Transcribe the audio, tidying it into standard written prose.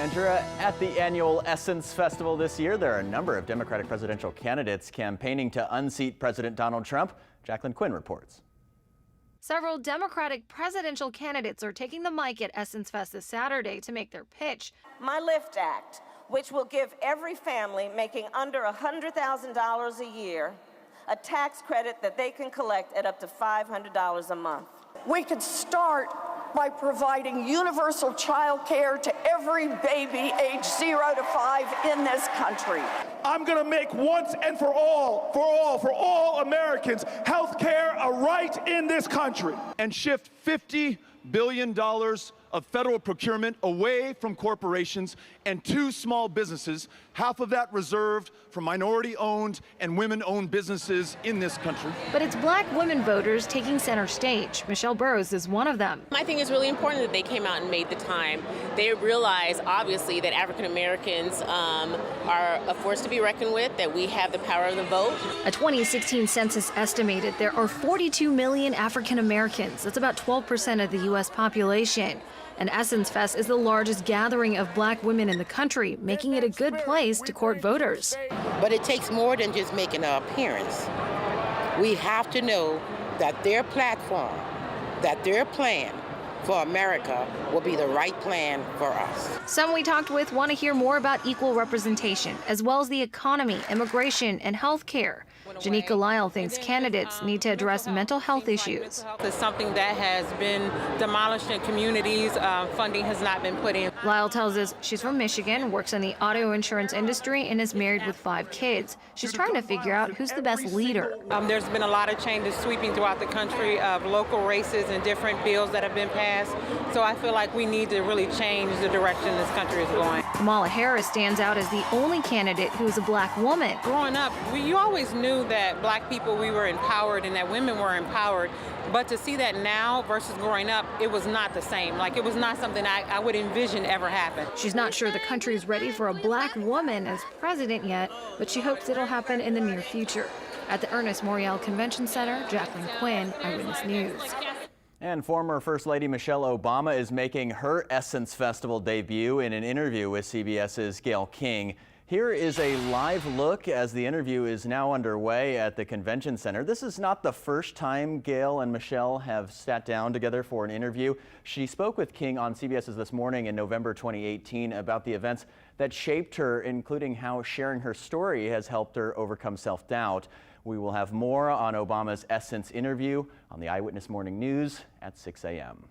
At the annual Essence Festival this year, there are a number of Democratic presidential candidates campaigning to unseat President Donald Trump. Jacqueline Quinn reports. Several Democratic presidential candidates are taking the mic at Essence Fest this Saturday to make their pitch. My LIFT Act, which will give every family making under $100,000 a year a tax credit that they can collect at up to $500 a month. We could start by providing universal child care to every baby age 0 to 5 in this country. I'm going to make once and for all Americans, health care a right in this country. And shift $50 billion of federal procurement away from corporations and to small businesses, half of that reserved for minority-owned and women-owned businesses in this country. But it's black women voters taking center stage. Michelle Burrows is one of them. I think it's really important that they came out and made the time. They realize, obviously, that African Americans are a force to be reckoned with, that we have the power of the vote. A 2016 census estimated there are 42 million African Americans. That's about 12% of the U.S. population. And Essence Fest is the largest gathering of black women in the country, making it a good place to court voters. But it takes more than just making an appearance. We have to know that their platform, that their plan for America will be the right plan for us. Some we talked with want to hear more about equal representation, as well as the economy, immigration, and health care. Janika Lyle thinks candidates need to address mental health issues. It's something that has been demolished in communities. Funding has not been put in. Lyle tells us she's from Michigan, works in the auto insurance industry, and is married with 5 kids. She's trying to figure out who's the best leader. There's been a lot of changes sweeping throughout the country of local races and different bills that have been passed. So I feel like we need to really change the direction this country is going. Kamala Harris stands out as the only candidate who is a black woman. Growing up, you always knew that black people, we were empowered and that women were empowered. But to see that now versus growing up, it was not the same. Like, it was not something I would envision ever happen. She's not sure the country is ready for a black woman as president yet, but she hopes it'll happen in the near future. At the Ernest Morial Convention Center, Jacqueline Quinn, Eyewitness News. And former First Lady Michelle Obama is making her Essence Festival debut in an interview with CBS's Gayle King. Here is a live look as the interview is now underway at the convention center. This is not the first time Gayle and Michelle have sat down together for an interview. She spoke with King on CBS's This Morning in November 2018 about the events that shaped her, including how sharing her story has helped her overcome self-doubt. We will have more on Obama's Essence interview on the Eyewitness Morning News at 6 a.m.